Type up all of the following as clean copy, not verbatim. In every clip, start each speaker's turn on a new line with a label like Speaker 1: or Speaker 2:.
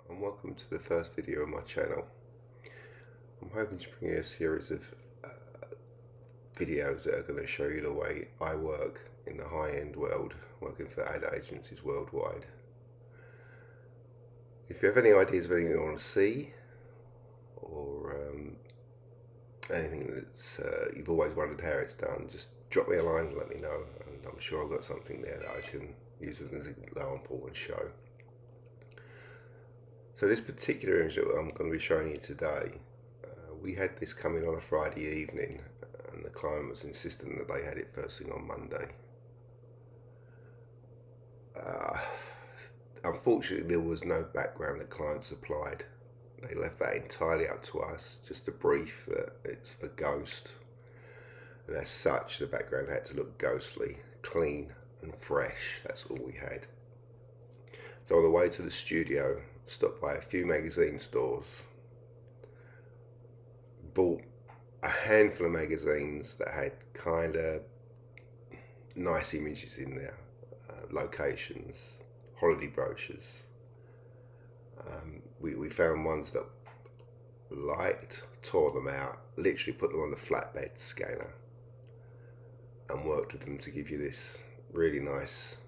Speaker 1: and welcome to the first video of my channel. I'm hoping to bring you a series of videos that are going to show you the way I work in the high-end world, working for ad agencies worldwide. If you have any ideas of anything you want to see, or anything that's you've always wondered how it's done, just drop me a line and let me know, and I'm sure I've got something there that I can use as an example and show. So this particular image that I'm going to be showing you today, we had this coming on a Friday evening, and the client was insistent that they had it first thing on Monday. Unfortunately, there was no background the client supplied. They left that entirely up to us, just a brief that it's for Ghost, and as such the background had to look ghostly, clean and fresh. That's all we had. So on the way to the studio, stopped by a few magazine stores, bought a handful of magazines that had kind of nice images in there, locations, holiday brochures. We found ones that liked, tore them out, literally put them on the flatbed scanner and worked with them to give you this really nice,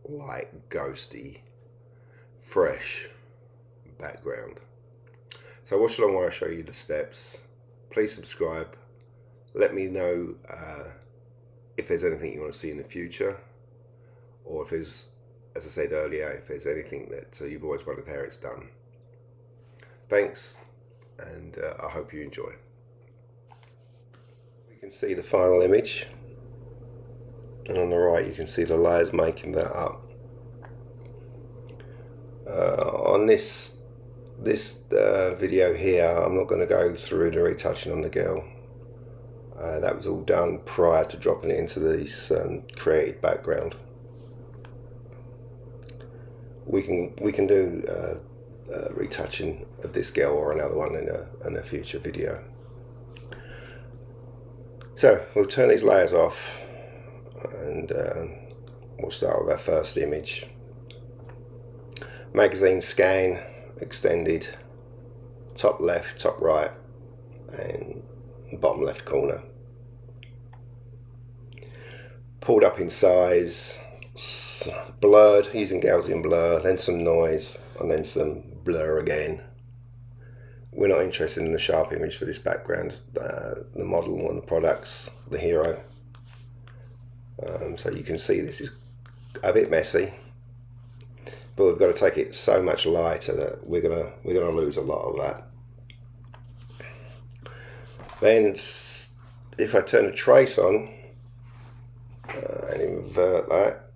Speaker 1: light, ghosty, fresh background. So watch along while I show you the steps. Please subscribe. Let me know if there's anything you want to see in the future, or if there's, as I said earlier, if there's anything that you've always wondered how it's done. Thanks, and I hope you enjoy. You can see the final image, and on the right you can see the layers making that up. On this video here, I'm not going to go through the retouching on the girl. That was all done prior to dropping it into this created background. We can do retouching of this girl or another one in a future video. So we'll turn these layers off, and we'll start with our first image. Magazine scan, extended, top left, top right, and bottom left corner. Pulled up in size, blurred using Gaussian blur, then some noise, and then some blur again. We're not interested in the sharp image for this background, the model and the products, the hero. So you can see this is a bit messy, but we've got to take it so much lighter that we're gonna lose a lot of that. Then if I turn the trace on and invert that,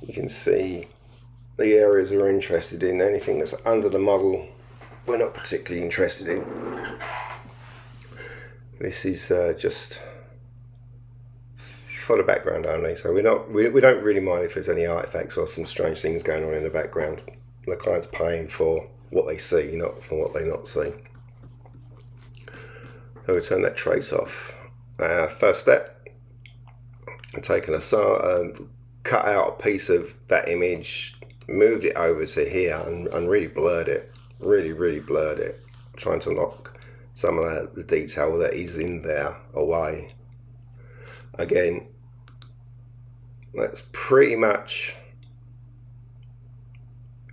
Speaker 1: you can see the areas we're interested in. Anything that's under the model, we're not particularly interested in. This is just for the background only, so we don't really mind if there's any artifacts or some strange things going on in the background. The client's paying for what they see, not for what they not see. So we turn that trace off. First step, I'm taking cut out a piece of that image, moved it over to here, and really blurred it. Really blurred it, trying to knock some of the detail that is in there away. Again, that's pretty much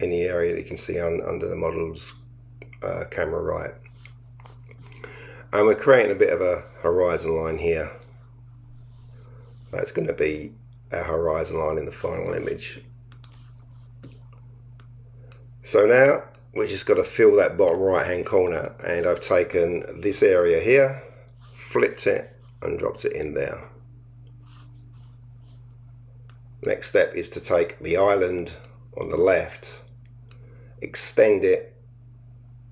Speaker 1: in the area that you can see under the model's camera right. And we're creating a bit of a horizon line here. That's going to be our horizon line in the final image. So now we just got to fill that bottom right hand corner, and I've taken this area here, flipped it and dropped it in there. Next step is to take the island on the left, extend it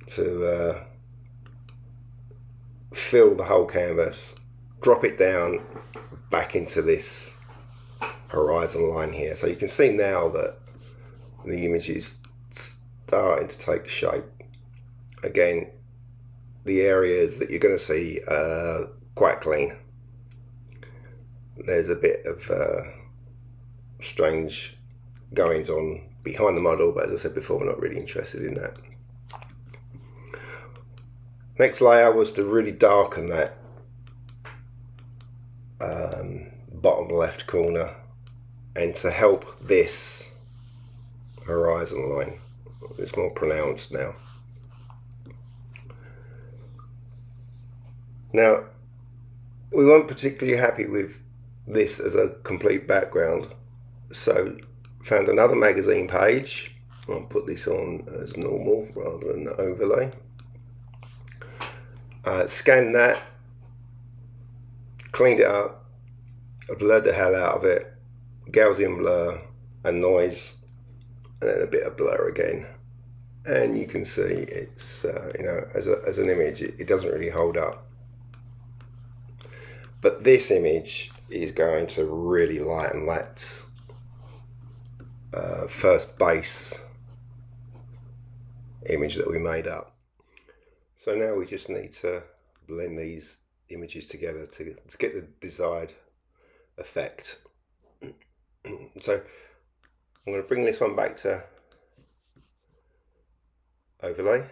Speaker 1: to fill the whole canvas, drop it down back into this horizon line here. So you can see now that the image is starting to take shape. Again, the areas that you're going to see are quite clean. there's a bit of strange goings on behind the model, but as I said before, we're not really interested in that. Next layer was to really darken that bottom left corner, and to help this horizon line. It's more pronounced now. Now, we weren't particularly happy with this as a complete background, so found another magazine page. I'll put this on as normal rather than overlay. Scanned that, cleaned it up, blurred the hell out of it, Gaussian blur and noise, and then a bit of blur again. And you can see it's, you know, as an image, it doesn't really hold up. But this image is going to really lighten that first base image that we made up. So now we just need to blend these images together to get the desired effect. So I'm going to bring this one back to overlay.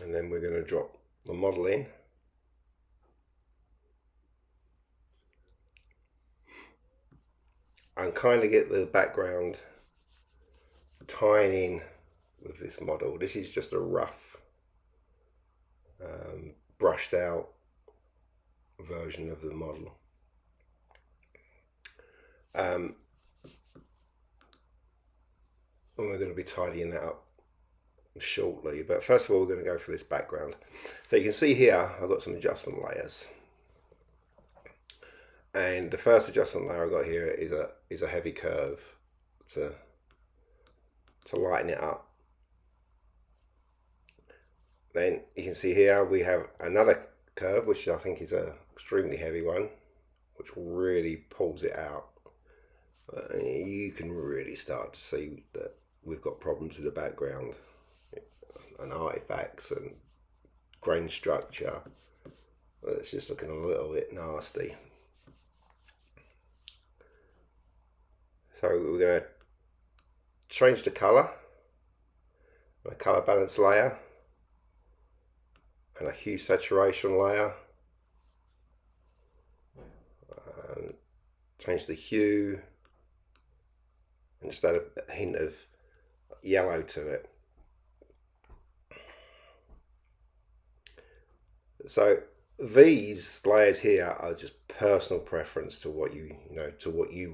Speaker 1: And then we're going to drop the model in. And kind of get the background tying in with this model. This is just a rough, brushed out version of the model. And we're going to be tidying that up shortly, but first of all we're going to go for this background. So you can see here I've got some adjustment layers, and the first adjustment layer I got here is a heavy curve to lighten it up. Then you can see here we have another curve, which I think is a extremely heavy one, which really pulls it out. You can really start to see that we've got problems with the background and artifacts and grain structure. It's just looking a little bit nasty. So we're going to change the colour, a colour balance layer, and a hue saturation layer. Change the hue and just add a hint of yellow to it. So these layers here are just personal preference to what you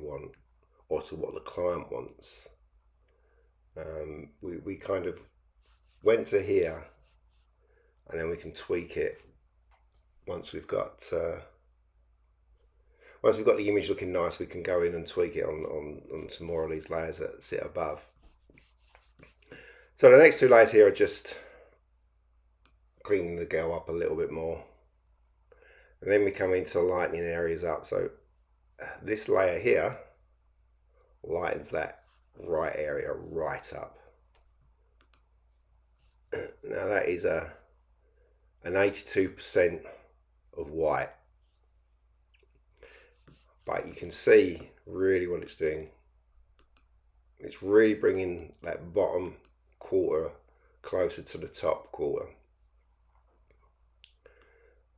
Speaker 1: want, or to what the client wants. We kind of went to here, and then we can tweak it once we've got the image looking nice. We can go in and tweak it on some more of these layers that sit above. So the next two layers here are just cleaning the girl up a little bit more, and then we come into lightening areas up. So this layer here lightens that right area right up. Now that is an 82% of white, but you can see really what it's doing. It's really bringing that bottom quarter closer to the top quarter.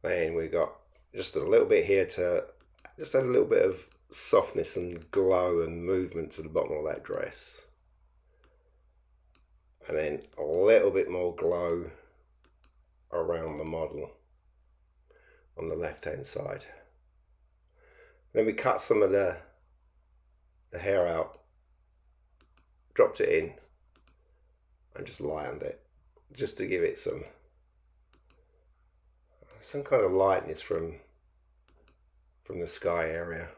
Speaker 1: Then we got just a little bit here to just add a little bit of softness and glow and movement to the bottom of that dress, and then a little bit more glow around the model on the left hand side. Then we cut some of the hair out, dropped it in, and just lightened it, just to give it some kind of lightness from the sky area.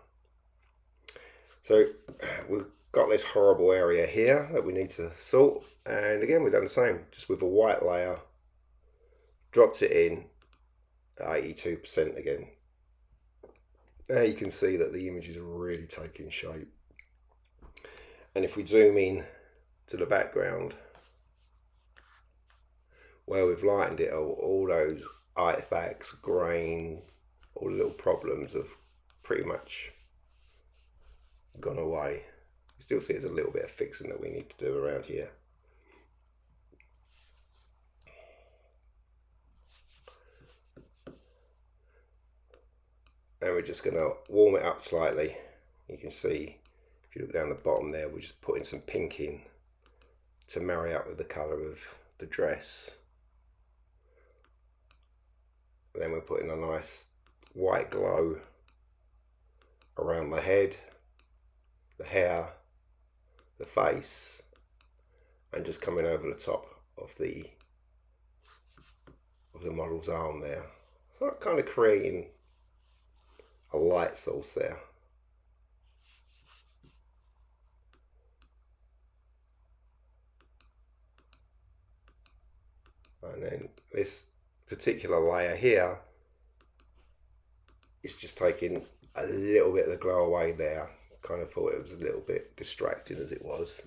Speaker 1: So we've got this horrible area here that we need to sort, and again we've done the same, just with a white layer, dropped it in at 82% again. Now you can see that the image is really taking shape, and if we zoom in to the background, where we've lightened it, all those artifacts, grain, all the little problems have pretty much gone away. You still see there's a little bit of fixing that we need to do around here. And we're just going to warm it up slightly. You can see, if you look down the bottom there, we're just putting some pink in to marry up with the colour of the dress. Then we're putting a nice white glow around the head, the hair, the face, and just coming over the top of the model's arm there. So I'm kind of creating a light source there. And then this particular layer here is just taking a little bit of the glow away there. Kind of thought it was a little bit distracting as it was.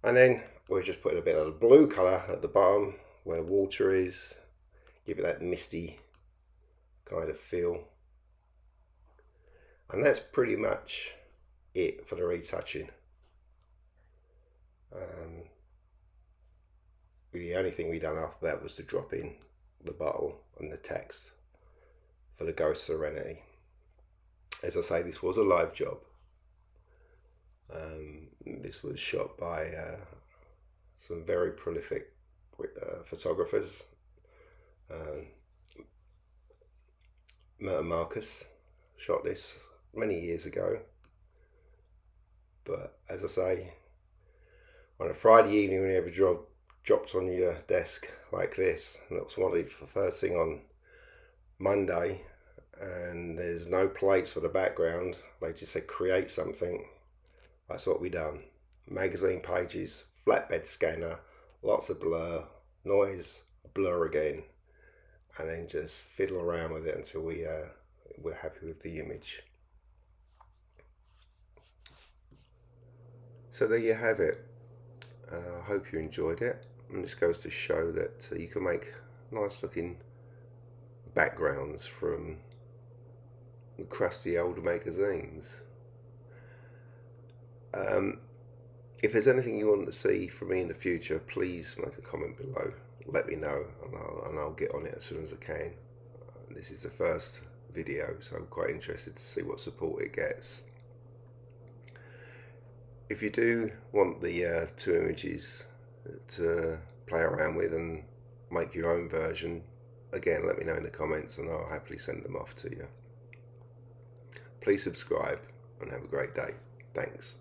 Speaker 1: And then we're just putting a bit of the blue colour at the bottom where the water is, give it that misty kind of feel. And that's pretty much it for the retouching. The only thing we done after that was to drop in the bottle and the text for the Ghost Serenity. As I say, this was a live job. This was shot by some very prolific photographers. Merton Marcus shot this many years ago. But as I say, on a Friday evening when you have a job dropped on your desk like this, and it was wanted for first thing on Monday, and there's no plates for the background, they just said create something. That's what we done. Magazine pages, flatbed scanner, lots of blur, noise, blur again, and then just fiddle around with it until we're happy with the image. So there you have it. I hope you enjoyed it, and this goes to show that you can make nice looking backgrounds from the crusty old magazines. If there's anything you want to see from me in the future, please make a comment below. Let me know, and I'll get on it as soon as I can. This is the first video, so I'm quite interested to see what support it gets. If you do want the two images to play around with and make your own version, again, let me know in the comments and I'll happily send them off to you. Please subscribe and have a great day. Thanks.